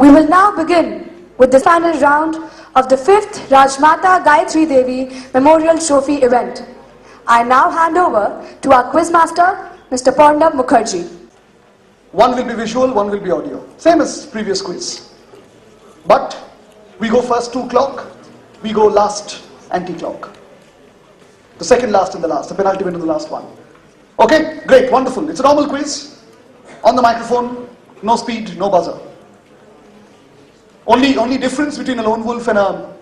We will now begin with the final round of the 5th Rajmata Gayatri Devi Memorial Trophy event. I now hand over to our quizmaster, Mr. Purnab Mukherjee. One will be visual, one will be audio. Same as previous quiz. But we go first 2 clock, we go last anti-clock. The second last and the last, the penultimate and the last one. Okay, great, wonderful. It's a normal quiz. On the microphone, no speed, no buzzer. Only difference between a lone wolf and a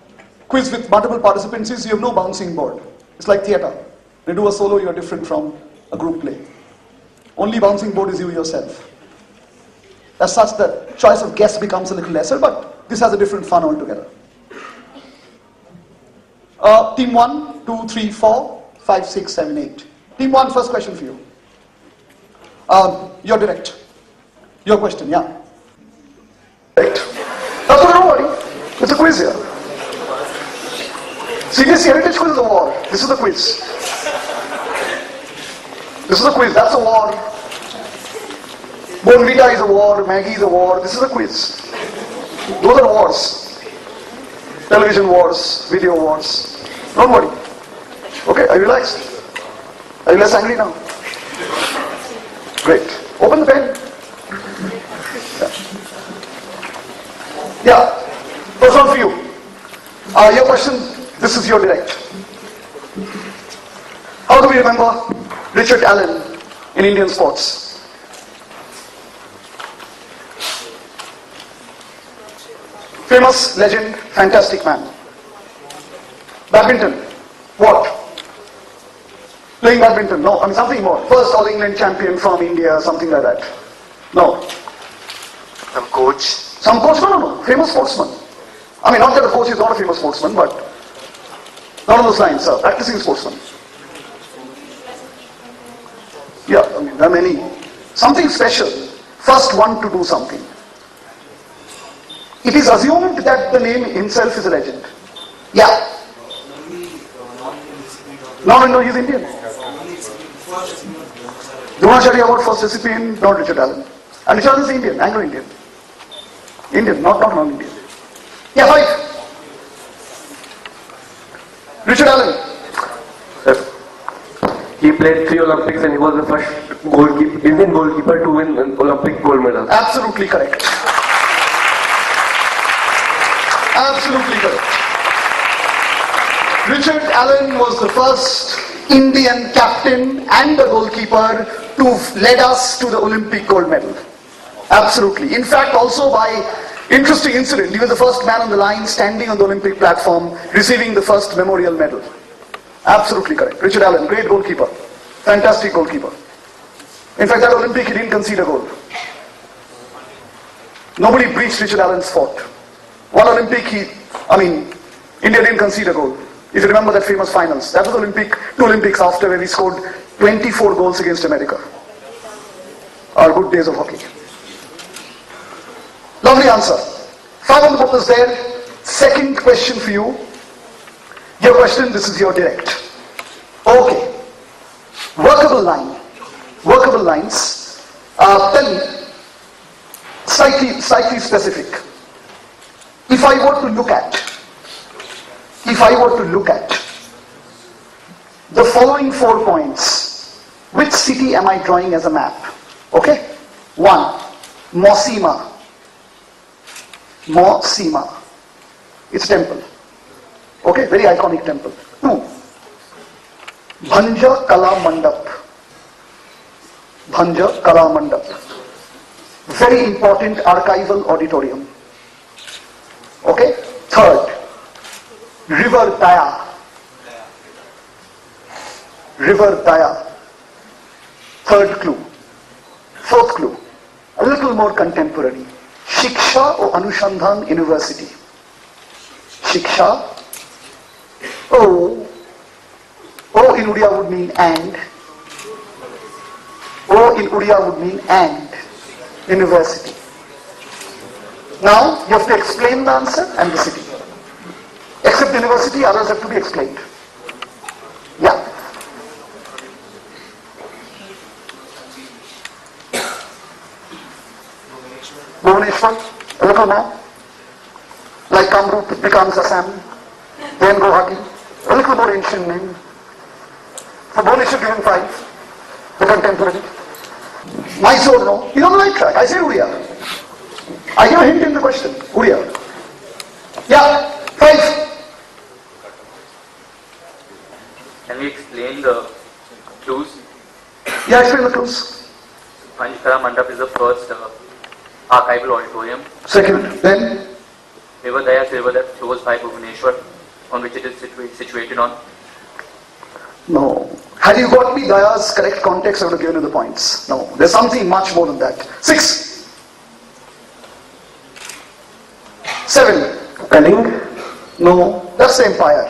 quiz with multiple participants is you have no bouncing board. It's like theatre. When you do a solo, you are different from a group play. Only bouncing board is you yourself. As such, the choice of guests becomes a little lesser, but this has a different fun altogether. Team 1, 2, 3, 4, 5, 6, 7, 8. Team 1, first question for you. You're direct. Your question, yeah. Direct. That's what, don't worry. It's a quiz here. CBSE Heritage Quiz is a war. This is the quiz. This is a quiz. That's a war. Bonvita is a war. Maggie is a war. This is a quiz. Those are wars. Television wars, video wars. Don't worry. Okay, are you relaxed? Are you less angry now? Great. Open the pen. Yeah. First one for you. Your question, this is your direct. How do we remember Richard Allen in Indian sports? Famous, legend, fantastic man. Badminton. What? Playing badminton? No, I mean something more. First All England champion from India, something like that. No. Some coach. Some coach? No. Famous sportsman. I mean, not that a coach is not a famous sportsman, but none of those lines, sir. Practicing sportsman. Yeah, I mean, there are many. Something special. First one to do something. It is assumed that the name himself is a legend. Yeah. No, he's Indian. Dronacharya Award first recipient, not Richard Allen. And Richard Allen is Indian, Anglo-Indian. Indian, not non-Indian. Yeah, 5. Richard Allen. He played 3 Olympics and he was the first Indian goalkeeper to win an Olympic gold medal. Absolutely correct. Absolutely correct. Richard Allen was the first Indian captain and a goalkeeper to lead us to the Olympic gold medal. Absolutely. In fact, also by interesting incident, he was the first man on the line standing on the Olympic platform receiving the first memorial medal. Absolutely correct. Richard Allen, great goalkeeper. Fantastic goalkeeper. In fact, that Olympic he didn't concede a goal. Nobody breached Richard Allen's fort. One Olympic India didn't concede a goal. If you remember that famous finals, that was 2 Olympics after where we scored 24 goals against America. Our good days of hockey. Lovely answer. 5 on the board is there. Second question for you. Your question, this is your direct. Okay. Workable line. Workable lines. Then, slightly specific. If I were to look at the following 4 points, which city am I drawing as a map? Okay? 1. Mosima. It's temple. Okay, very iconic temple. 2. Bhanja Kala Mandap. Very important archival auditorium. Okay? 3rd. River Daya. 3rd clue. 4th clue. A little more contemporary. Shiksha or Anushandhan University. Shiksha. O in Odia would mean and. O in Odia would mean and. University. Now, you have to explain the answer and the city. Except university, others have to be explained. Yeah. Bhubaneswar. A little more. Like Kamrup becomes Assam, then Guwahati. A little more ancient name. For Bhubaneswar given 5, the contemporary. Mysore, no. He's on the right track. I said Udia. I give a hint in the question. Udia. Yeah, 5. Can we explain the clues? Yeah, explain the clues. Panchkara Mandap is the first archival auditorium. Second, then? River Daya is the river that flows by Bhubaneswar, on which it is situated on. No. Had you got me Daya's correct context, I would have given you the points. No. There's something much more than that. 6. 7. Kaling? No. That's the empire.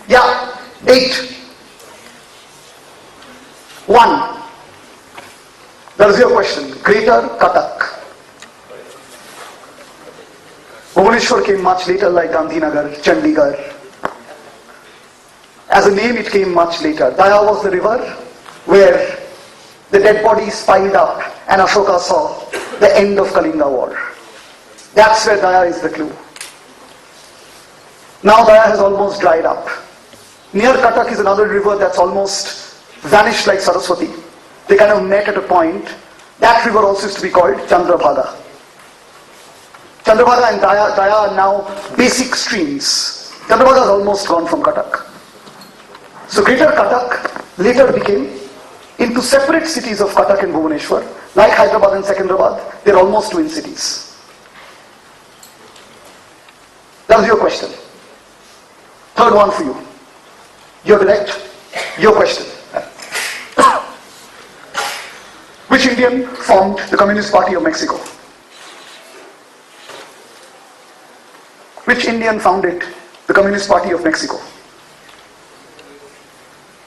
Yeah. 8. 1. That is your question. Greater Cuttack. Bhubaneswar came much later, like Gandhinagar, Chandigarh. As a name, it came much later. Daya was the river where the dead bodies piled up and Ashoka saw the end of Kalinga war. That's where Daya is the clue. Now Daya has almost dried up. Near Cuttack is another river that's almost vanished like Saraswati. They kind of met at a point. That river also used to be called Chandrabhaga. Chandrabhaga and Daya are now basic streams. Chandrabhaga has almost gone from Cuttack. So Greater Cuttack later became into separate cities of Cuttack and Bhubaneswar. Like Hyderabad and Secunderabad, they're almost twin cities. That was your question. Third one for you. You're direct. Your question. Which Indian formed the Communist Party of Mexico? Which Indian founded the Communist Party of Mexico?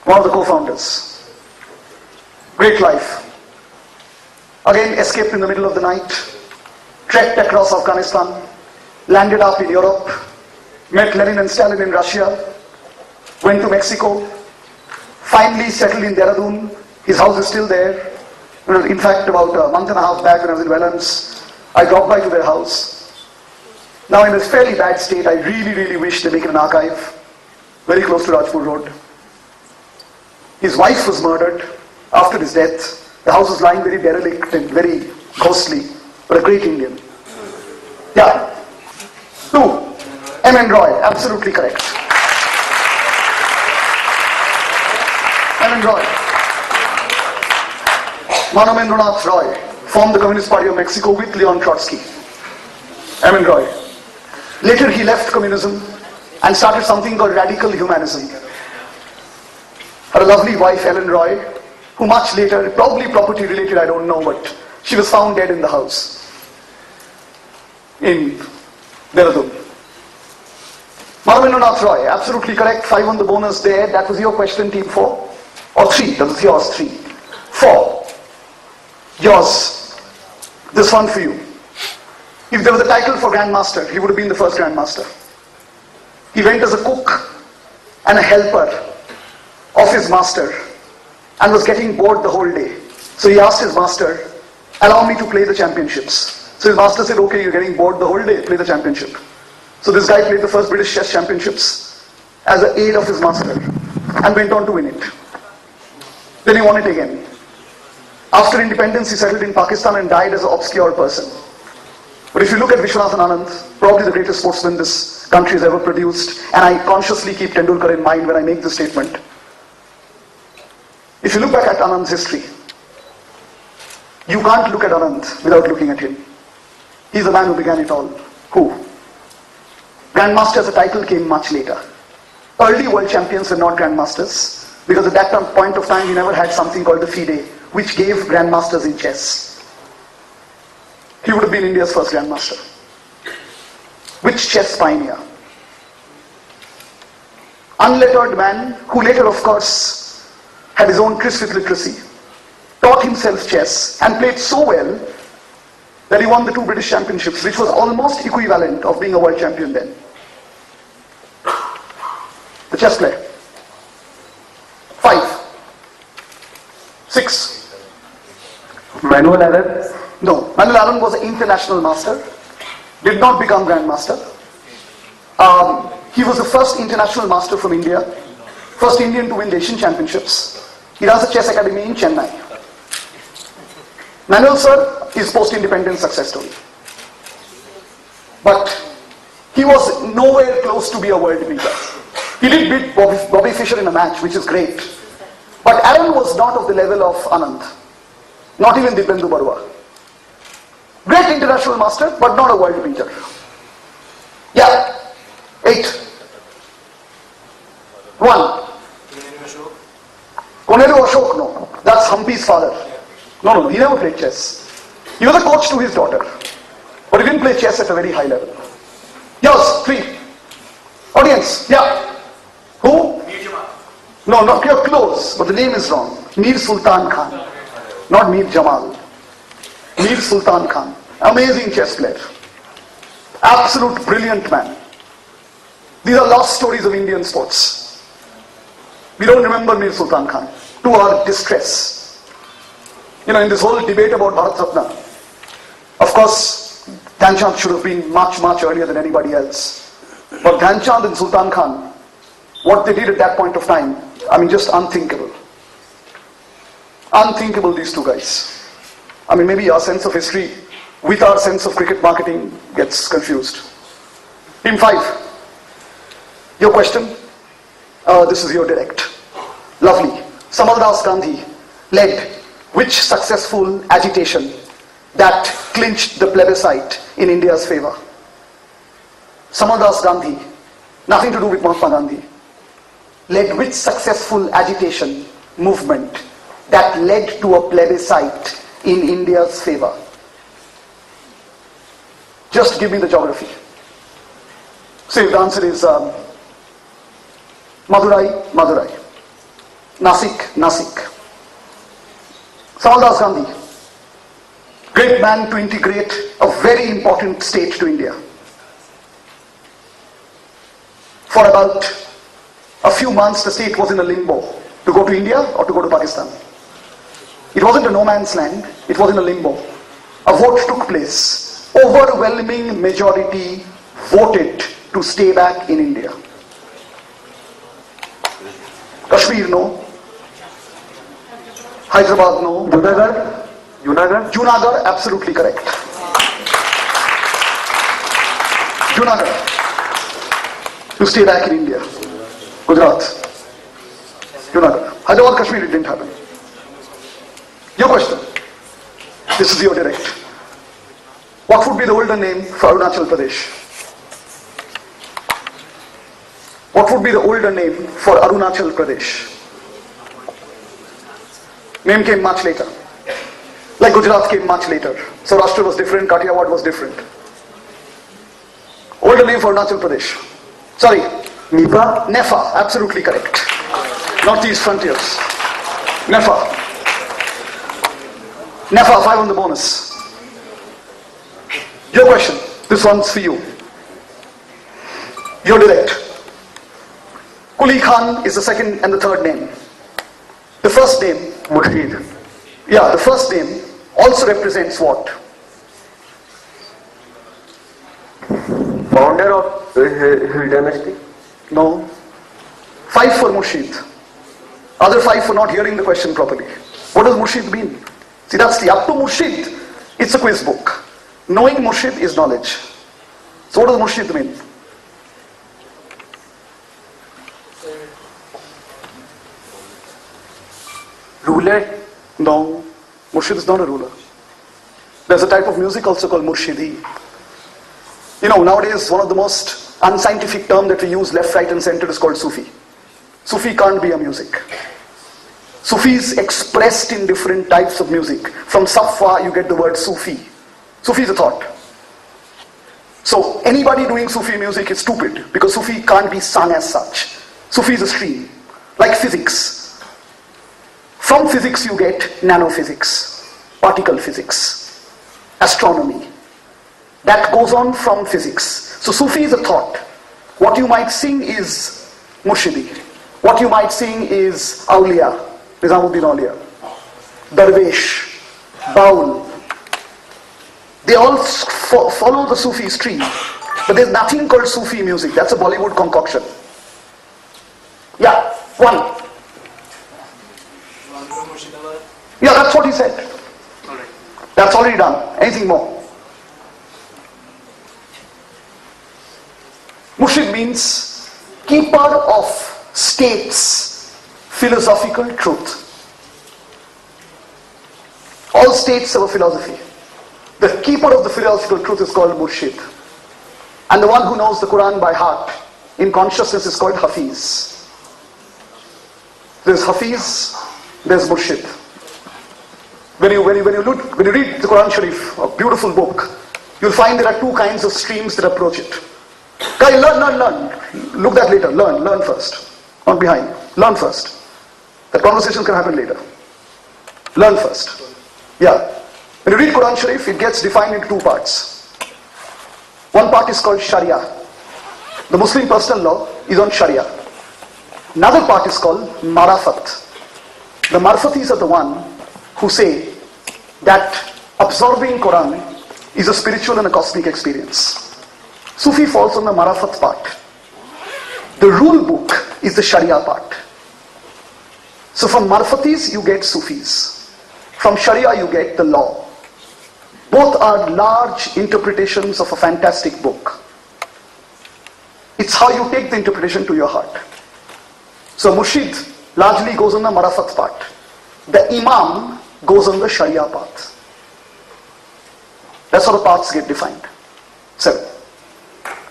One of the co-founders. Great life. Again, escaped in the middle of the night, trekked across Afghanistan, landed up in Europe, met Lenin and Stalin in Russia, went to Mexico, finally settled in Dehradun. His house is still there. In fact, about a month and a half back when I was in Wellens, I dropped by to their house. Now in a fairly bad state, I really wish they make it an archive, very close to Rajpur Road. His wife was murdered after his death. The house was lying very derelict and very ghostly, but a great Indian. Yeah. 2. M.N. Roy, absolutely correct. M.N. Roy. Manomendranath Roy formed the Communist Party of Mexico with Leon Trotsky. M.N. Roy. Later he left communism and started something called radical humanism. Had a lovely wife, Ellen Roy, who much later, probably property related, I don't know, but she was found dead in the house in Dehradun. Manomendranath Roy, absolutely correct. 5 on the bonus there. That was your question, team 4. Or 3, that was yours, 3. 4. Yours. This one for you. If there was a title for Grandmaster, he would have been the first Grandmaster. He went as a cook and a helper of his master and was getting bored the whole day. So he asked his master, allow me to play the championships. So his master said, okay, you're getting bored the whole day, play the championship. So this guy played the first British chess championships as an aide of his master and went on to win it. Then he won it again. After independence, he settled in Pakistan and died as an obscure person. But if you look at Vishwanathan Anand, probably the greatest sportsman this country has ever produced, and I consciously keep Tendulkar in mind when I make this statement. If you look back at Anand's history, you can't look at Anand without looking at him. He's the man who began it all. Who? Grandmaster as a title came much later. Early world champions were not grandmasters, because at that point of time we never had something called the FIDE, which gave grandmasters in chess. He would have been India's first grandmaster. Which chess pioneer? Unlettered man, who later of course had his own tryst with literacy, taught himself chess and played so well that he won the 2 British championships, which was almost equivalent of being a world champion then. The chess player. 5. 6. Manual error. No, Manuel Allen was an international master, did not become grandmaster. He was the first international master from India, first Indian to win the Asian Championships. He runs a chess academy in Chennai. Manuel sir is post-independence success story. But he was nowhere close to be a world beater. He did beat Bobby Fischer in a match, which is great. But Allen was not of the level of Anand. Not even Dibyendu Barua. Great international master, but not a world beater. Yeah. 8. 1. Koneru Ashok, no. That's Humpy's father. No, he never played chess. He was a coach to his daughter. But he didn't play chess at a very high level. Yours, 3. Audience, yeah. Who? No, not you're close, but the name is wrong. Mir Sultan Khan. Not Mir Jamal. Mir Sultan Khan. Amazing chess player. Absolute brilliant man. These are lost stories of Indian sports. We don't remember Mir Sultan Khan, to our distress. In this whole debate about Bharat Ratna, of course, Dhyan Chand should have been much, much earlier than anybody else. But Dhyan Chand and Sultan Khan, what they did at that point of time, just unthinkable. Unthinkable, these two guys. Maybe our sense of history with our sense of cricket marketing gets confused. Team 5. Your question? This is your direct. Lovely. Samal Das Gandhi led which successful agitation that clinched the plebiscite in India's favor? Samal Das Gandhi, nothing to do with Mahatma Gandhi, led which successful agitation movement that led to a plebiscite in India's favor? Just give me the geography. Say if the answer is Madurai, Madurai. Nasik, Nasik. Samal Das Gandhi, great man to integrate a very important state to India. For about a few months, the state was in a limbo, to go to India or to go to Pakistan. It wasn't a no man's land, it was in a limbo. A vote took place. Overwhelming majority voted to stay back in India. Kashmir, no. Hyderabad, no. Junagadh, absolutely correct. Junagadh, to stay back in India. Gujarat, Junagadh. Hyderabad, Kashmir, it didn't happen. Your question. This is your direct. What would be the older name for Arunachal Pradesh? What would be the older name for Arunachal Pradesh? Name came much later. Like Gujarat came much later. Saurashtra was different, Kathiawad was different. Older name for Arunachal Pradesh. Sorry. Nepa? Nefa, absolutely correct. Northeast frontiers. Nefa. Nefa, 5 on the bonus. Your question. This one's for you. Your direct. Kuli Khan is the second and the third name. The first name, Murshid. Yeah, the first name also represents what? Founder of his dynasty? No. 5 for Murshid. Other 5 for not hearing the question properly. What does Murshid mean? See, that's the up to Murshid. It's a quiz book. Knowing Murshid is knowledge. So what does Murshid mean? Ruler? No. Murshid is not a ruler. There's a type of music also called Murshidi. Nowadays one of the most unscientific term that we use left, right and center is called Sufi. Sufi can't be a music. Sufi is expressed in different types of music. From Safa you get the word Sufi. Sufi is a thought. So anybody doing Sufi music is stupid because Sufi can't be sung as such. Sufi is a stream. Like physics. From physics you get nanophysics, particle physics, astronomy. That goes on from physics. So Sufi is a thought. What you might sing is Murshidi. What you might sing is Awliya, Nizamuddin Awliya, Darvesh, Baul. They all follow the Sufi stream. But there's nothing called Sufi music. That's a Bollywood concoction. Yeah, one. Yeah, that's what he said. That's already done. Anything more? Murshid means keeper of states, philosophical truth. All states have a philosophy. The keeper of the philosophical truth is called Murshid. And the one who knows the Quran by heart in consciousness is called Hafiz. There's Hafiz, there's Murshid. When you read the Quran Sharif, a beautiful book, you'll find there are two kinds of streams that approach it. Guys, learn. Look that later. Learn first. Not behind. Learn first. The conversations can happen later. Learn first. Yeah. When you read Quran Sharif, it gets defined into two parts. One part is called Sharia. The Muslim personal law is on Sharia. Another part is called Marafat. The Marfatis are the one who say that absorbing Quran is a spiritual and a cosmic experience. Sufi falls on the Marafat part. The rule book is the Sharia part. So from Marfatis you get Sufis. From Sharia you get the law. Both are large interpretations of a fantastic book. It's how you take the interpretation to your heart. So Murshid largely goes on the Marafat part. The Imam goes on the Sharia path. That's how the paths get defined. 7.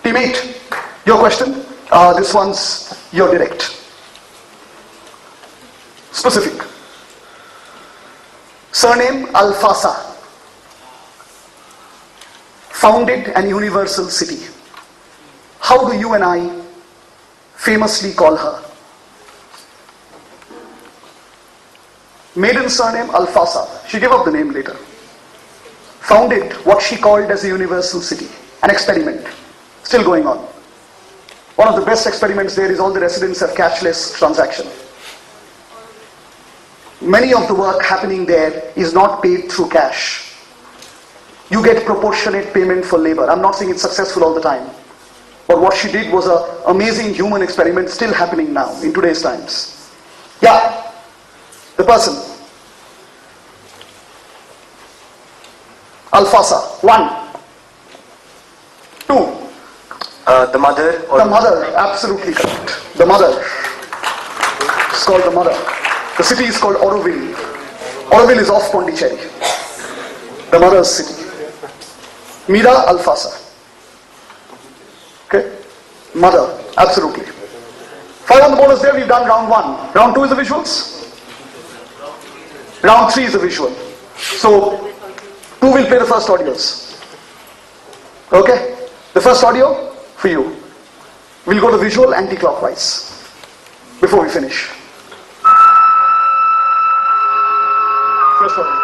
Team 8, your question. This one's your direct. Specific. Surname Al-Fasa. Founded an universal city. How do you and I famously call her? Maiden surname Al-Fasa. She gave up the name later. Founded what she called as a universal city. An experiment. Still going on. One of the best experiments there is all the residents have cashless transaction. Many of the work happening there is not paid through cash. You get proportionate payment for labor. I'm not saying it's successful all the time. But what she did was an amazing human experiment still happening now in today's times. Yeah, the person. Al-Fasa. 1. 2. The mother. The mother, absolutely correct. The mother. It's called the mother. The city is called Auroville. Auroville is off Pondicherry. The mother's city. Mira Al-Fasa. Okay? Mother, absolutely. 5 on the board is there, we've done round 1. Round 2 is the visuals. Round 3 is the visual. So, 2 will play the first audios. Okay? The first audio, for you. We'll go to visual anti-clockwise. Before we finish. First audio.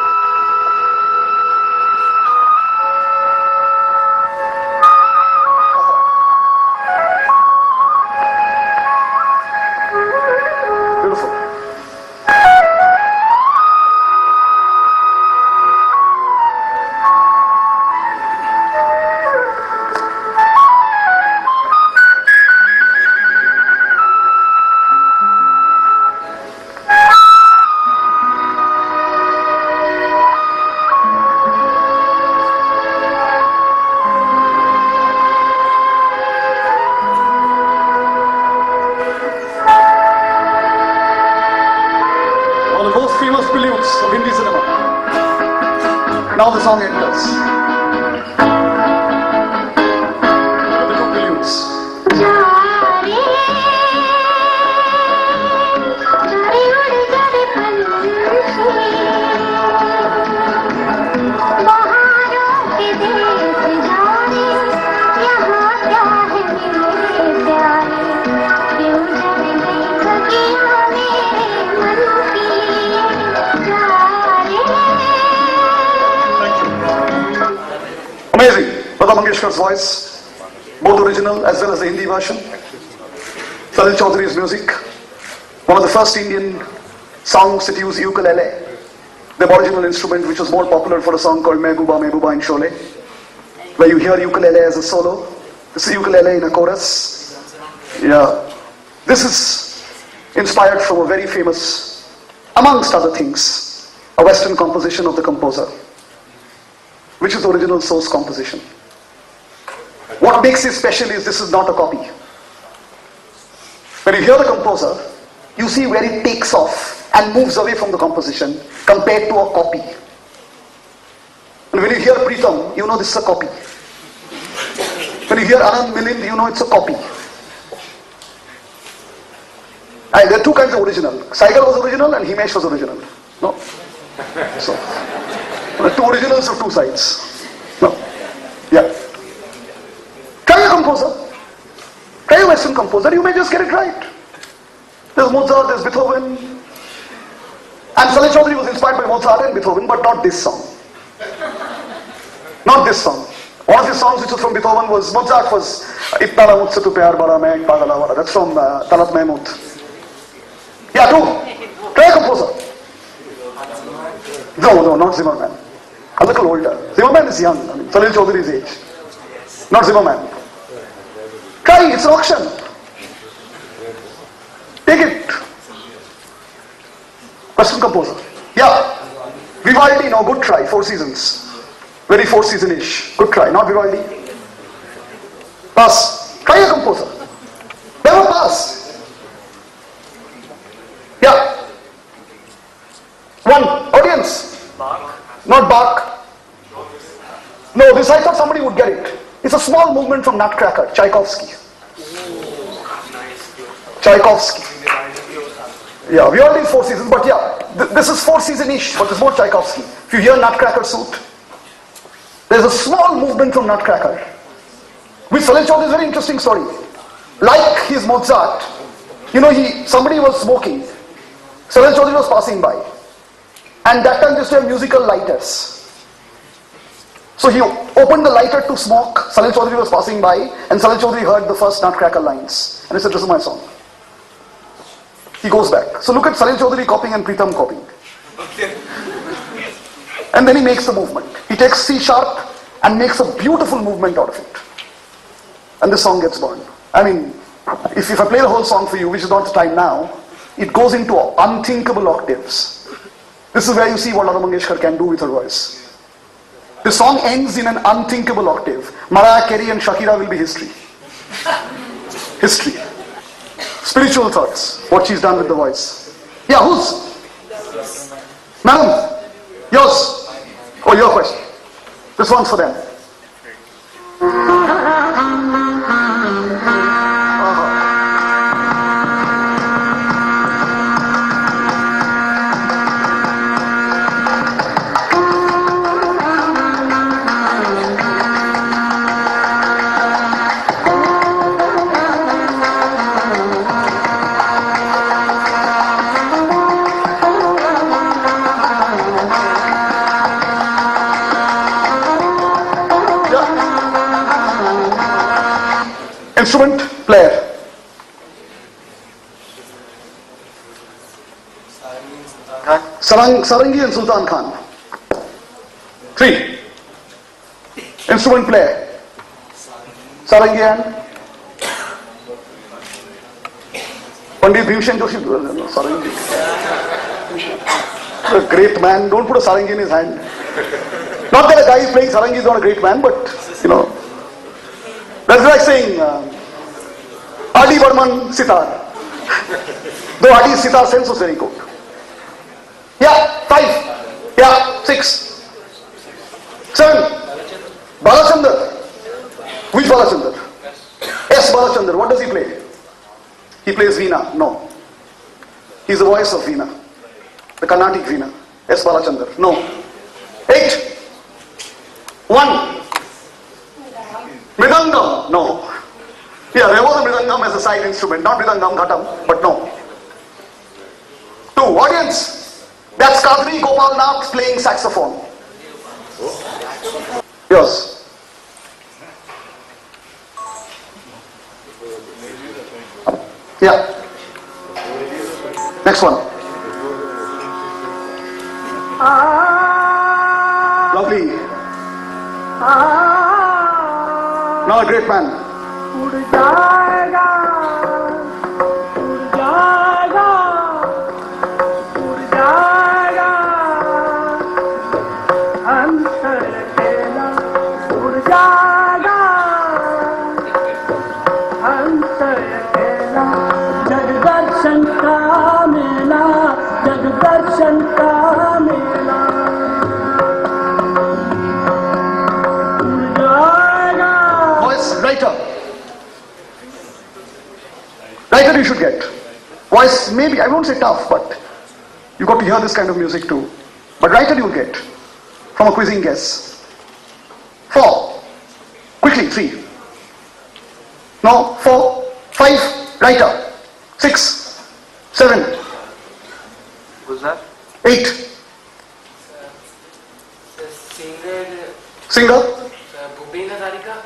Now the song enters. The two preludes. Amazing. Lata Mangeshkar's voice, both original as well as the Hindi version. Salil Chaudhary's music, one of the first Indian songs that use ukulele, the original instrument which was more popular for a song called Mehbooba in Sholay. where you hear ukulele as a solo. This is ukulele in a chorus. Yeah. This is inspired from a very famous, amongst other things, a Western composition of the composer, which is the original source composition. What makes it special is this is not a copy. When you hear the composer, you see where it takes off and moves away from the composition compared to a copy. And when you hear Pritam, you know this is a copy. When you hear Anand Milind, you know it's a copy. And there are two kinds of original. Saigal was original and Himesh was original. No? So, two originals of two sides. No? Yeah. Try a composer. Try a Western composer, you may just get it right. There's Mozart, there's Beethoven. And Salil Chaudhary was inspired by Mozart and Beethoven, but not this song. Not this song. One of his songs which was from Beethoven was, Mozart was Itna la mujhse tu pyar bada main pagala wala. That's from Talat Mahmud. Yeah, two. Try a composer. No, not Zimmerman. A little older. Zimmerman is young. I mean, Salil Chaudhary's age. Not Zimmerman. Try, it's an auction. Take it. Western composer. Yeah. Vivaldi, no, good try. Four Seasons. Very Four Season-ish. Good try. Not Vivaldi. Pass. Try a composer. Never pass. Yeah. One. Audience. Bach. Not Bach. No, this I thought somebody would get it. It's a small movement from Nutcracker, Tchaikovsky. Tchaikovsky. Yeah, we all need Four Seasons, but yeah, this is Four Season-ish, but it's more Tchaikovsky. If you hear Nutcracker Suit, there's a small movement from Nutcracker. With Salil Chaudhary, is a very interesting story. Like his Mozart, somebody was smoking. Salil Chaudhary was passing by. And that time they used to have musical lighters. So he opened the lighter to smoke. Salil Chaudhary was passing by, and Salil Chaudhary heard the first Nutcracker lines. And he said, this is my song. He goes back. So look at Salil Chaudhary copying and Pritam copying. And then he makes the movement. He takes C sharp and makes a beautiful movement out of it. And the song gets born. I mean, if I play the whole song for you, which is not the time now, it goes into unthinkable octaves. This is where you see what Lata Mangeshkar can do with her voice. The song ends in an unthinkable octave. Mariah Carey and Shakira will be history. History. Spiritual thoughts. What she's done with the voice. Yeah, who's? Madam, yours. Oh, your question. This one's for them. Instrument player. Sarangi and Sultan Khan. 3. Instrument player. Sarangi and Pandit Bhimshen Joshi. Sarangi. A great man. Don't put a sarangi in his hand. Not that a guy is playing sarangi is not a great man, but that's like saying Adi Burman sitar. Though Adi's sitar sense was very good. Yeah, 5. Yeah, 6. 7. Balachandar. Which Balachandar? S. Balachandar. What does he play? He plays Veena. No. He's the voice of Veena. The Carnatic Veena. S. Balachandar. No. 8. 1. Mridangam. No. Yeah, there was a Mridangam as a side instrument. Not Mridangam Ghatam, but no. 2. Audience. That's Kadri Gopal Nath playing saxophone. Yours. Yeah. Next one. Lovely. A great man. उड़ जाएगा उड़ जाएगा उड़ जाएगा हंस अकेला उड़ जाएगा हंस अकेला जगदर्शन का मेला जगदर्शन का मेला उड़ जाएगा Voice, writer. Writer you should get. Voice, maybe, I won't say tough, but you got to hear this kind of music too. But writer you'll get from a quizzing guess. 4. Quickly, 3. No, 4. 5. Writer. 6. 7. Gulzar? 8. Singer?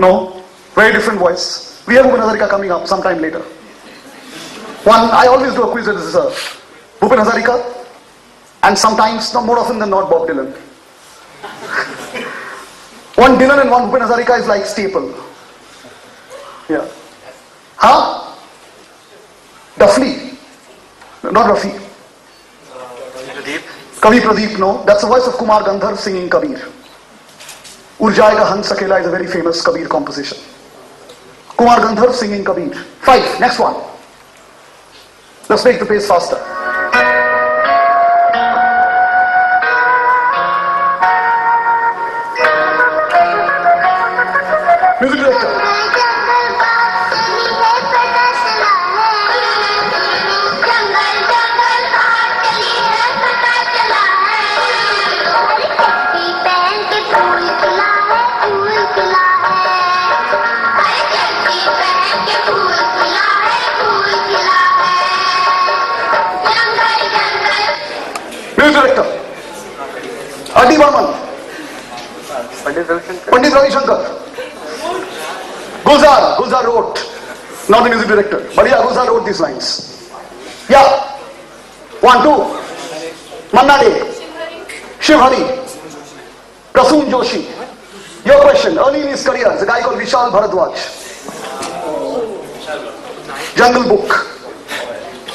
No. Very different voice. We have Bhupen Hazarika coming up sometime later. 1. I always do a quiz that is Bhupen Hazarika, and sometimes, no, more often than not, Bob Dylan. One Dylan and one Bhupen Hazarika is like staple. Yeah. Huh? Duffley. Not Rafi. Pradeep. Kavi Pradeep, no. That's the voice of Kumar Gandharv singing Kabir. Ur Jayega Hans Akela is a very famous Kabir composition. Kumar Gandharv singing Kabir. 5. Next one. Let's make the pace faster. Music director. Music director. R.D. Burman. Pandit Ravi Shankar. Gulzar wrote, not the music director, but yeah, Gulzar wrote these lines. Yeah. 1, 2. Manna Dey. Shiv Hari. Prasoon Joshi. Your question, early in his career, there's a guy called Vishal Bharadwaj. Jungle Book.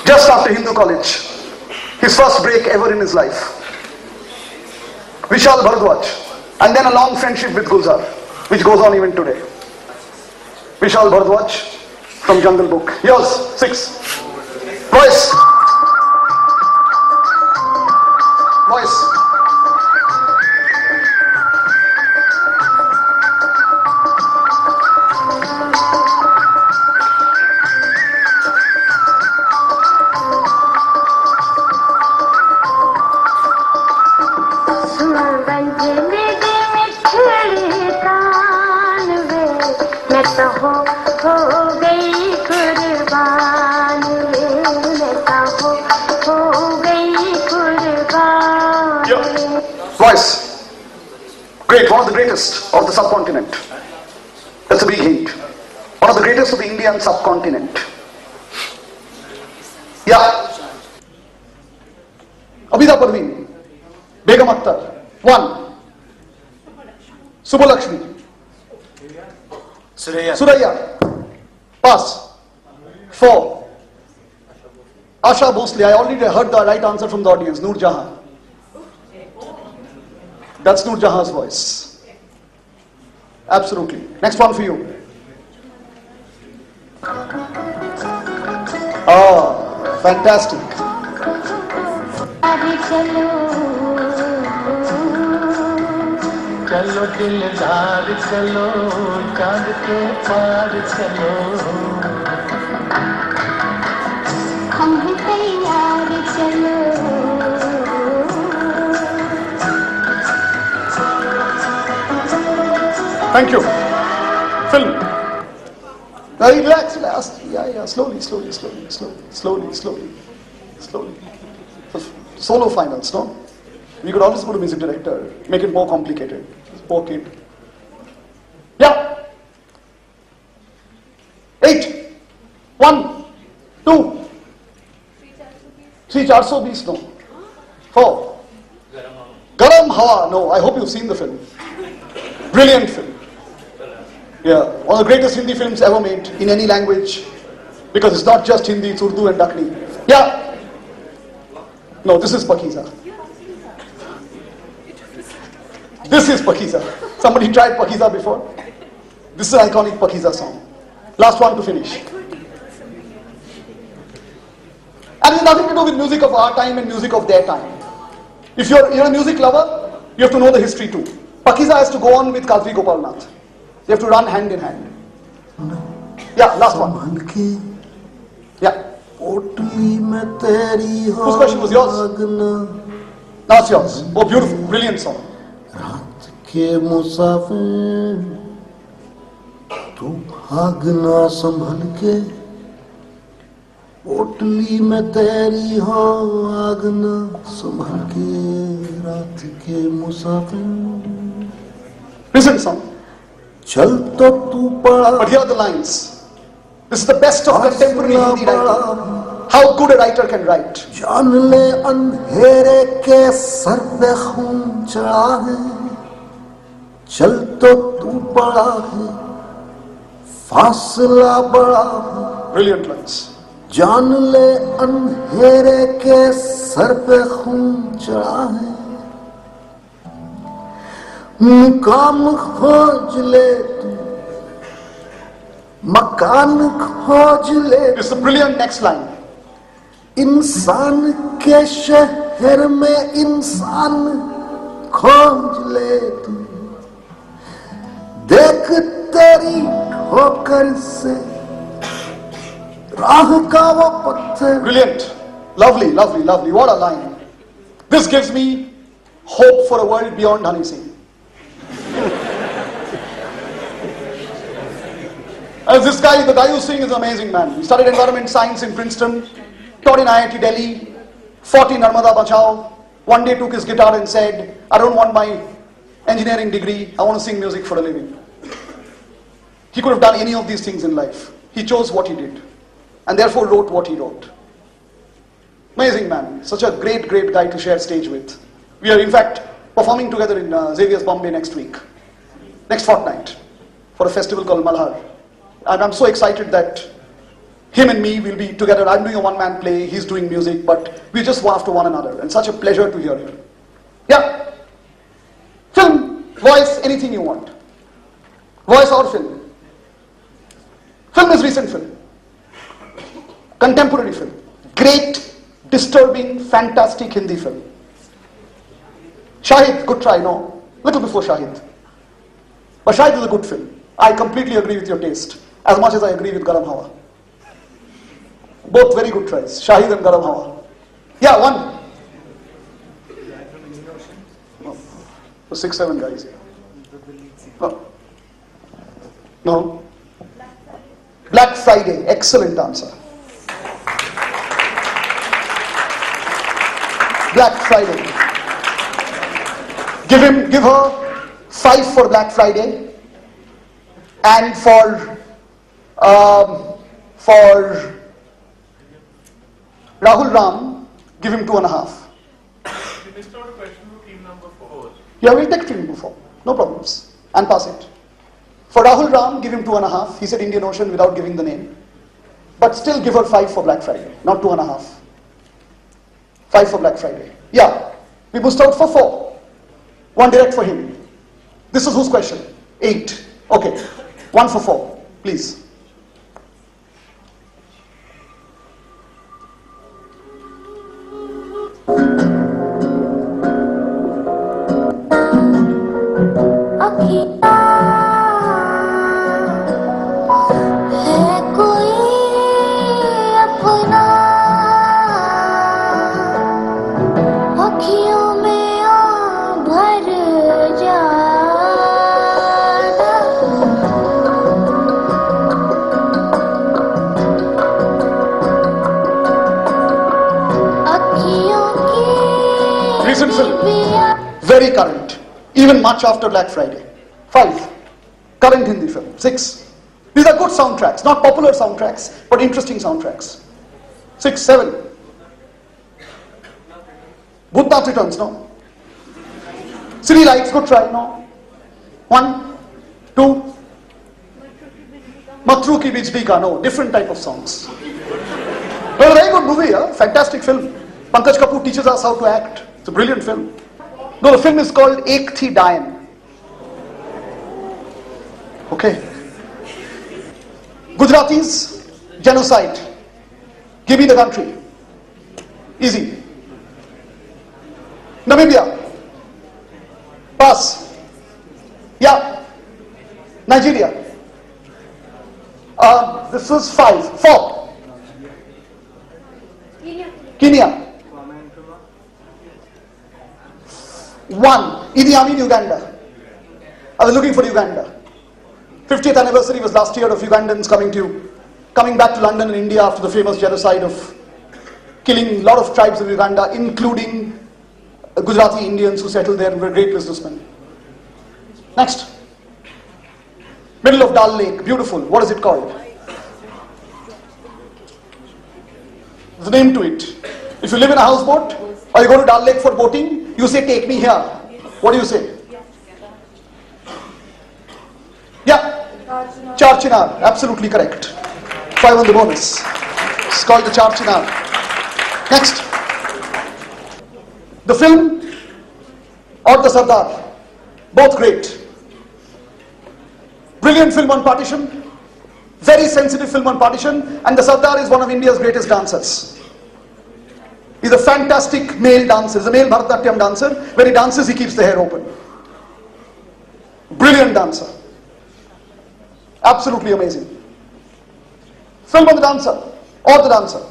Just after Hindu College. His first break ever in his life. Vishal Bharadwaj. And then a long friendship with Gulzar, which goes on even today. Vishal Bharadwaj from Jungle Book. Yours, 6. Voice. Voice. Voice. Great, one of the greatest of the subcontinent. That's a big hint. One of the greatest of the Indian subcontinent. Yeah. Abida Parveen. Begum Akhtar. 1. Subbalakshmi. Suraya. Pass. 4. Asha Bhosle. I already heard the right answer from the audience. Noor Jahan. That's Noor Jahan's voice. Absolutely. Next one for you. Ah, fantastic. चलो दिलदार चलो चांद के पार चलो हम तैयार चलो Thank you. Film. Relax, relax. Yeah. Slowly. Solo finals, no? We could always put a music director, make it more complicated. Poor kid. Yeah. 8. 1. 2. 3. 420, no. 4. Garam Hawa. No, I hope you've seen the film. Brilliant film. Yeah, one of the greatest Hindi films ever made in any language, because it's not just Hindi, it's Urdu and Dakhni. Yeah. No, this is Pakiza. This is Pakiza. Somebody tried Pakiza before? This is an iconic Pakiza song. Last one to finish. And it's nothing to do with music of our time and music of their time. If you're a music lover, you have to know the history too. Pakiza has to go on with Kadri Gopalnath. They have to run hand in hand. Yeah, last one. Yeah. Whose question was yours? Now it's yours. Oh, beautiful. Brilliant song. के मुसाफिर तू भागना संभल के पोटली में तेरी हो आगना संभल के रात के मुसाफिर. Listen song. चल तो तू पड़ा. But here are the lines. This is the best of contemporary Hindi writing. How good a writer can write. जान ले अंधेरे के सर पे खून चढ़ा है. चल तो तू पड़ा है फासला बड़ा है. Brilliant lines. जान ले अंधेरे के सर पे खून चढ़ा है. मुकाम खोज ले तू मकान खोज ले. It's a brilliant next line. इंसान के शहर में इंसान खोज ले तू. देख तेरी ठोकर से राह का वो पत्थर. Brilliant. Lovely, lovely, lovely. What a line. This gives me hope for a world beyond Honey Singh. As this guy, the guy who's singing is an amazing man. He studied environment science in Princeton, taught in IIT Delhi, fought in Narmada Bachao. One day took his guitar and said, I don't want my engineering degree, I want to sing music for a living. He could have done any of these things in life. He chose what he did, and therefore wrote what he wrote. Amazing man, such a great, great guy to share stage with. We are in fact performing together in Xavier's Bombay next week, next fortnight, for a festival called Malhar. And I'm so excited that him and me will be together. I'm doing a one-man play, he's doing music, but we just one after one another, and such a pleasure to hear him. Yeah. Film, voice, anything you want. Voice or film. Film is recent film. Contemporary film. Great, disturbing, fantastic Hindi film. Shahid, good try, no? Little before Shahid. But Shahid is a good film. I completely agree with your taste, as much as I agree with Garam Hawa. Both very good tries, Shahid and Garam Hawa. Yeah, one. No. 6, 7 guys here. No. No. Black Friday, excellent answer. Black Friday. Give her 5 for Black Friday, and for Rahul Ram, give him 2.5. You missed out a question for team number 4. Yeah, we'll take team number 4. No problems. And pass it. For Rahul Ram, give him 2.5. He said Indian Ocean without giving the name. But still give her 5 for Black Friday, not 2.5. 5 for Black Friday. Yeah. We missed out for 4. 1 direct for him. This is whose question? 8. Okay. 1 for 4. Please. Recent film. Very current. Even much after Black Friday. 5. Current Hindi film. 6. These are good soundtracks. Not popular soundtracks, but interesting soundtracks. 6, 7. Bhutnath Returns, no? City Lights, good try, no? 1, 2, Matru Ki Bijli Ka, no, different type of songs. Well, a very good movie, fantastic film. Pankaj Kapoor teaches us how to act. It's a brilliant film. No, the film is called Ek Thi Dayan. Okay. Gujaratis, genocide. Give me the country. Easy. Namibia. Pass. Yeah. Nigeria. This is 5. 4. Kenya. 1. Idi Amin, Uganda. I was looking for Uganda. 50th anniversary was last year of Ugandans coming back to London and India after the famous genocide of killing a lot of tribes of Uganda, including Gujarati Indians who settled there and were great businessmen. Next. Middle of Dal Lake, beautiful. What is it called? There's a name to it. If you live in a houseboat or you go to Dal Lake for boating, you say, take me here. What do you say? Yeah. Char Chinar, absolutely correct. 5 on the bonus. It's called the Char Chinar. Next. The film or the Sardar, both great. Brilliant film on partition, very sensitive film on partition, and the Sardar is one of India's greatest dancers. He's a fantastic male dancer. He's a male Bharatanatyam dancer. When he dances, he keeps the hair open. Brilliant dancer. Absolutely amazing. Film on the dancer or the dancer.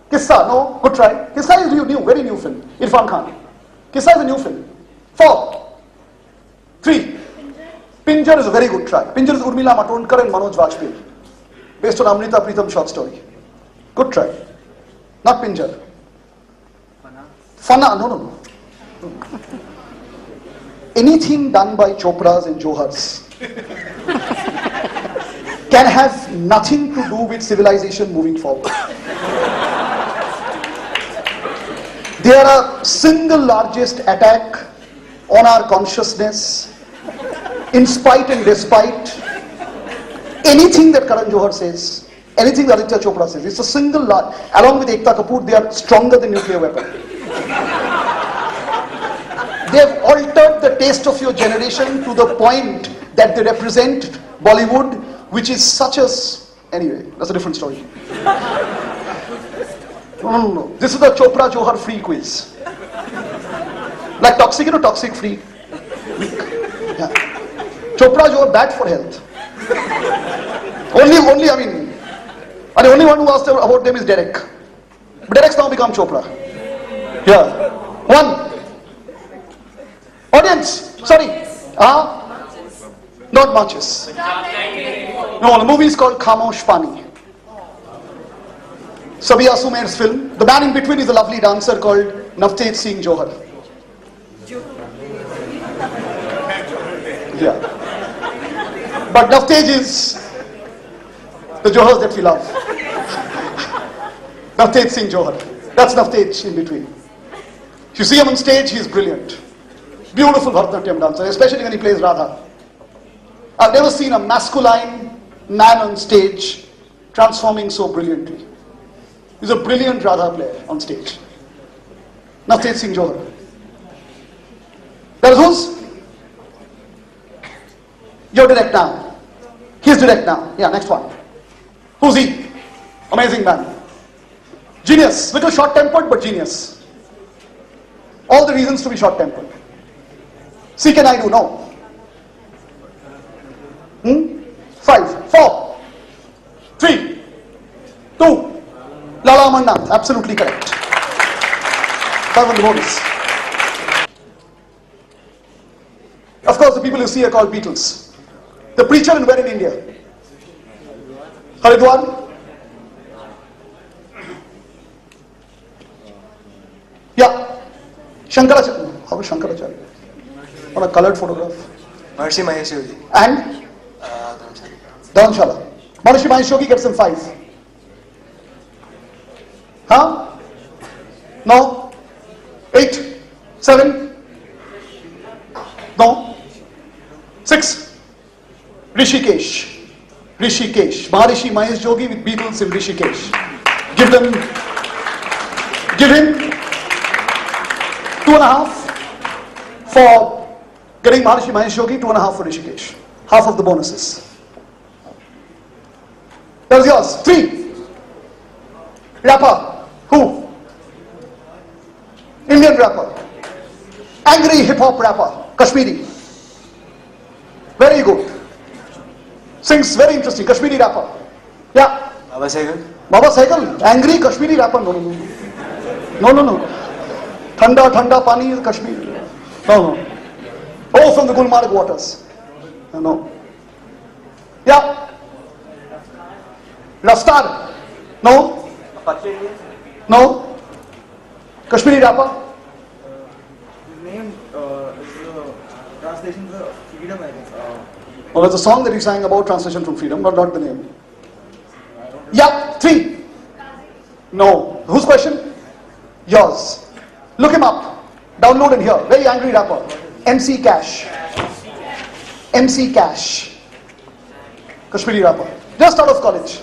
Kissa, no, good try. Kissa is new, very new film. Irfan Khan. Kissa is a new film. 4. 3. Pinjar is a very good try. Pinjar is Urmila Matondkar and Manoj Vajpayee. Based on Amrita Pritam short story. Good try. Not Pinjar. Fana, no. Anything done by Chopras and Johars can have nothing to do with civilization moving forward. They are a single largest attack on our consciousness, in spite and despite anything that Karan Johar says, anything that Aditya Chopra says. It's a single large, along with Ekta Kapoor, they are stronger than nuclear weapon. They have altered the taste of your generation to the point that they represent Bollywood, which is such a... Anyway, that's a different story. No. This is the Chopra Johar free quiz. Like toxic, toxic free. Yeah. Chopra Johar bad for health. Only, and the only one who asked about them is Derek. But Derek's now become Chopra. Yeah. 1. Audience, sorry. Not matches. No, the movie is called Khamosh Pani. Sabiya Sumer's film. The man in between is a lovely dancer called Navtej Singh Johar. Yeah. But Navtej is the Johars that we love. Navtej Singh Johar. That's Navtej in between. If you see him on stage, he is brilliant. Beautiful Bharatanatyam dancer, especially when he plays Radha. I've never seen a masculine man on stage transforming so brilliantly. He's a brilliant Radha player on stage. Navtej Singh Johar. That is who's? You're direct now. He's direct now. Yeah, next one. Who's he? Amazing man. Genius. Little short-tempered, but genius. All the reasons to be short-tempered. C can I do? No. 5, 4, 3, 2. Lala Amarnath. Absolutely correct. 5 on the bonus. Of course, the people you see are called Beatles. The preacher and where in India? Haridwar? Yeah. Shankaracharya. How is Shankaracharya? On a colored photograph. Maharishi Mahesh Yogi. And? Dharamshala. Maharishi Mahesh Yogi gets him 5. Huh? No? 8? 7? No? 6? Rishikesh. Rishikesh. Maharishi Mahesh Jogi with Beatles in Rishikesh. Give him 2.5 for getting Maharishi Mahesh Jogi, 2.5 for Rishikesh. Half of the bonuses. That was yours. 3. Rapper. Who? Indian rapper. Angry hip hop rapper. Kashmiri. Very good. Sings very interesting. Kashmiri rapper. Yeah. Baba Sehgal. Baba Sehgal. Angry Kashmiri rapper. No. Thanda Thanda Pani is Kashmir. No. Oh, from the Gulmarg waters. No. Yeah. Raftar. No. No. Kashmiri rapper. His name is the translation of freedom, I guess. Oh, it's a song that he sang about translation from freedom, but not the name. Yeah, 3. No. Whose question? Yours. Look him up. Download and hear. Very angry rapper. MC Cash. MC Cash. Kashmiri rapper. Just out of college.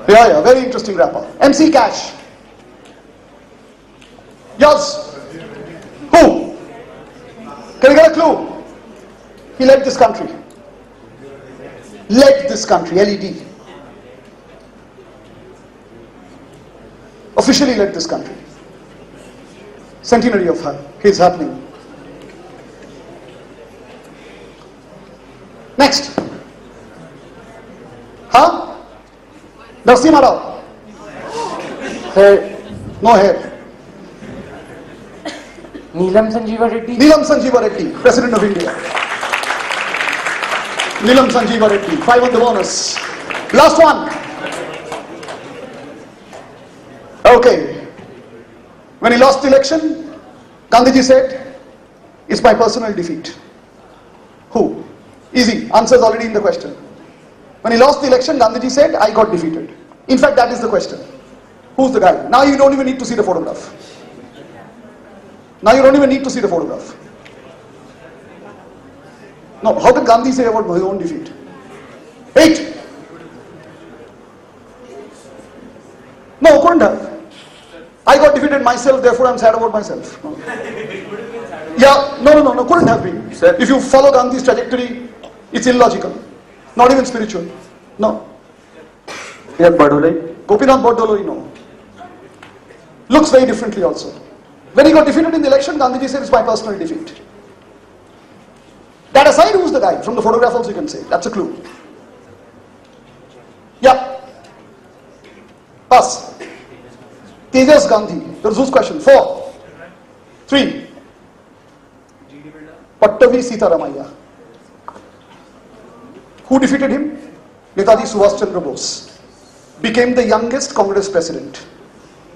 Yeah, very interesting rapper. MC Cash. Yours. Who? Can you get a clue? He led this country. Led this country, LED. Officially led this country. Centenary of his happening. Next. Huh? Narasimha Rao. Hair. No hair. Neelam Sanjeeva Reddy. Neelam Sanjeeva Reddy, President of India. Neelam Sanjeeva Reddy, 5 on the bonus. Last one. Okay. When he lost the election, Gandhiji said, "It's my personal defeat." Who? Easy. Answer is already in the question. When he lost the election, Gandhiji said, "I got defeated." In fact, that is the question. Who's the guy? Now you don't even need to see the photograph. Now you don't even need to see the photograph. No, how did Gandhi say about his own defeat? 8. No, couldn't have. I got defeated myself, therefore I'm sad about myself. No. Yeah, no, couldn't have been. Sir. If you follow Gandhi's trajectory, it's illogical. Not even spiritual. No. Yeah, Badolai. Gopinath Bordoloi, no. Looks very differently also. When he got defeated in the election, Gandhiji said, "It's my personal defeat." That aside, who's the guy? From the photograph also you can say. That's a clue. Yeah. Pass. Tejas Gandhi. There's whose question? 4. 3. Pattavi Sitaramayya. Who defeated him? Netaji Subhash Chandra Bose. Became the youngest Congress president.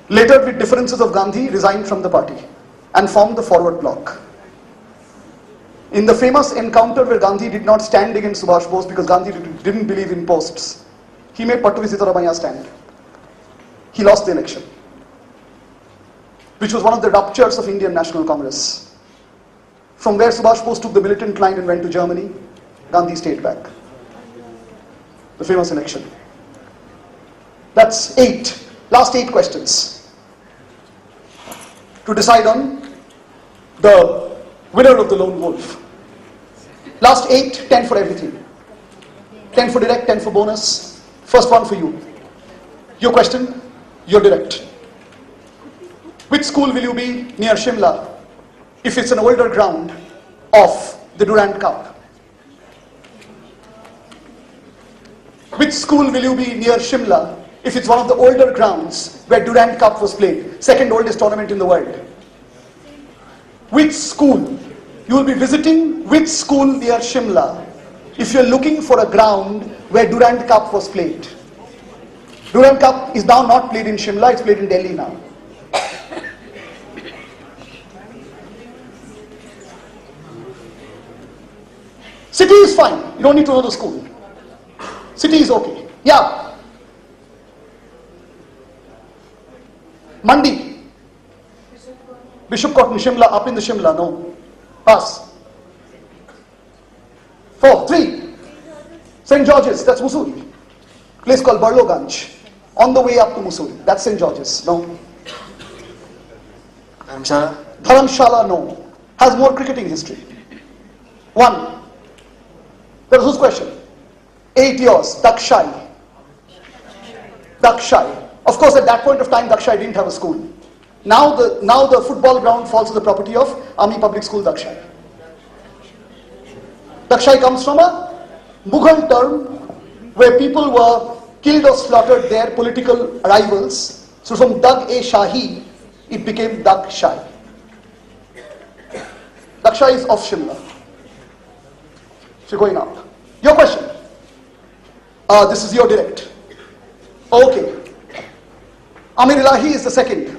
Later, with differences of Gandhi, resigned from the party and formed the Forward Bloc. In the famous encounter where Gandhi did not stand against Subhash Bose because Gandhi didn't believe in posts, he made Pattavi Sitaramayya stand. He lost the election, which was one of the ruptures of Indian National Congress. From where Subhash Bose took the militant line and went to Germany, Gandhi stayed back. The famous election. That's 8. Last 8 questions to decide on the winner of the lone wolf. Last 8, 10 for everything. 10 for direct, 10 for bonus. First one for you. Your question, your direct. Which school will you be near Shimla if it's an older ground of the Durand Cup? Which school will you be near Shimla if it's one of the older grounds where Durand Cup was played, second oldest tournament in the world? Which school? You will be visiting which school near Shimla if you're looking for a ground where Durand Cup was played? Durand Cup is now not played in Shimla, it's played in Delhi now. City is fine, you don't need to know the school. City is okay. Yeah. Mandi. Bishop Cotton, Shimla, up in the Shimla, no. Pass. 4, 3. St. George's, that's Mussoorie. Place called Barloganj. On the way up to Mussoorie. That's St. George's. No. Dharamshala, no. Has more cricketing history. 1. That was whose question? 8 years. Dakshai. Dakshai. Of course, at that point of time, Dakshai didn't have a school. Now the football ground falls to the property of Army Public School Dakshai. Dakshai comes from a Mughal term where people were killed or slaughtered their political rivals. So from Dag-e-Shahi, it became Dakshai. Dakshai is off Shimla. So going up. Your question. This is your direct. Okay. Amir Ilahi is the second.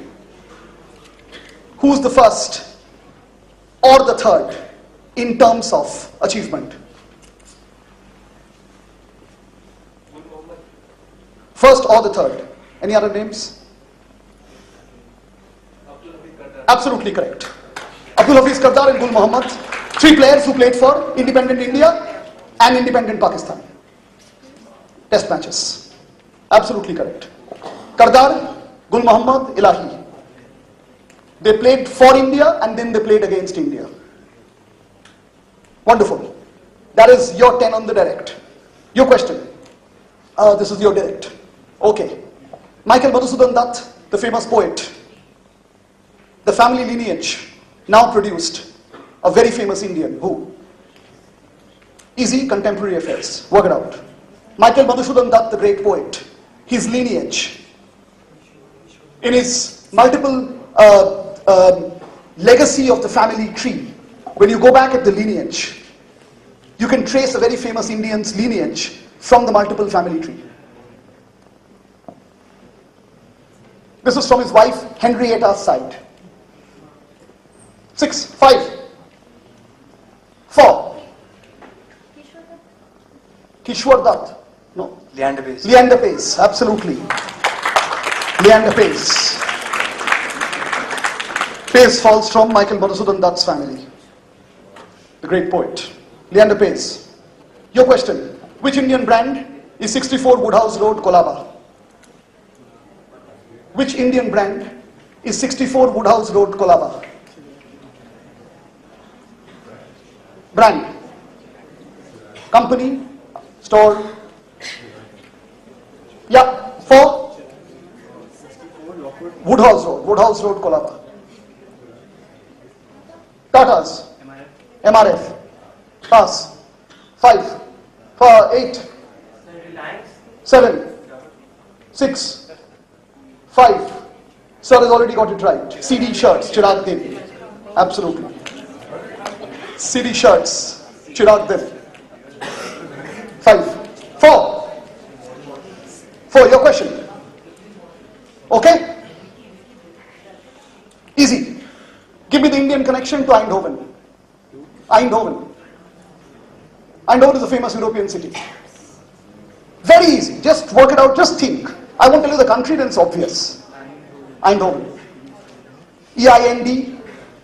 Who's the first or the third in terms of achievement? First or the third. Any other names? Absolutely correct. Abdul Hafiz Kardar and Gul Muhammad. 3 players who played for independent India and independent Pakistan. Test matches. Absolutely correct. Kardar, Gul Muhammad, Ilahi. They played for India and then they played against India. Wonderful. That is your 10 on the direct. Your question. This is your direct. Okay. Michael Madhusudan Dutt, the famous poet. The family lineage now produced a very famous Indian. Who? Easy, contemporary affairs. Work it out. Michael Madhusudan Dutt, the great poet. His lineage. In his multiple legacy of the family tree, when you go back at the lineage, you can trace a very famous Indian's lineage from the multiple family tree. This is from his wife Henrietta's side. 6, 5, 4. Kishwar Dutt. No. Leander Pace. Leander Pace, absolutely. Leander Pace. Pace falls from Michael Madhusudan Dutt's family. The great poet. Leander Pace. Your question. Which Indian brand is 64 Woodhouse Road, Colaba? Which Indian brand is 64 Woodhouse Road, Colaba? Brand. Company. Store. Yeah. 4. Woodhouse Road, Colaba. Tatas. MRF. Pass. 5. 8. 7. 6. 5. Sir has already got it right. CD shirts, Chirag Devi. Absolutely. CD shirts, Chirag Devi. 5. 4. 4. Your question. Okay? Easy. Give me the Indian connection to Eindhoven. Eindhoven. Eindhoven is a famous European city. Very easy. Just work it out. Just think. I won't tell you the country, then it's obvious. Eindhoven.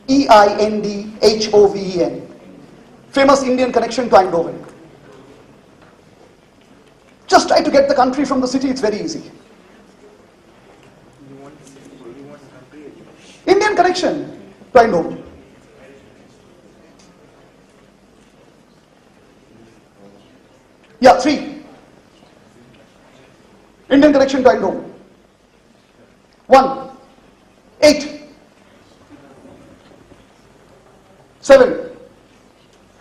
E-I-N-D-H-O-V-E-N. Famous Indian connection to Eindhoven. Just try to get the country from the city. It's very easy. Indian connection to Eindhoven. Yeah, 3. Indian connection to Eindhoven. 1. 8. 7.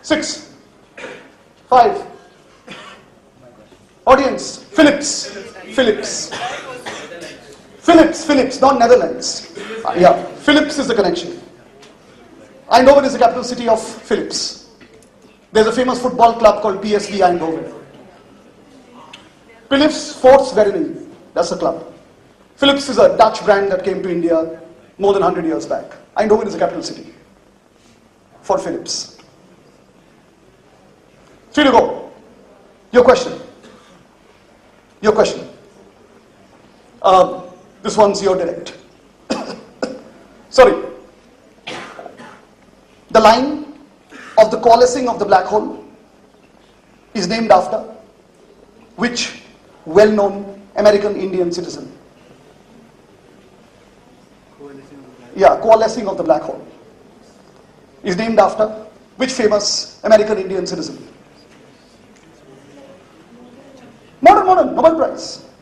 6. 5. Audience. Philips. Philips, not Netherlands. Yeah, Philips is the connection. Eindhoven is the capital city of Philips. There's a famous football club called PSV Eindhoven. Philips Sports Vereinen, that's the club. Philips is a Dutch brand that came to India more than 100 years back. Eindhoven is the capital city for Philips. 3 to go. Your question. This one's your direct. Sorry. The line of the coalescing of the black hole is named after which well-known American Indian citizen? Yeah, coalescing of the black hole. Is named after which famous American Indian citizen? Modern, Nobel Prize.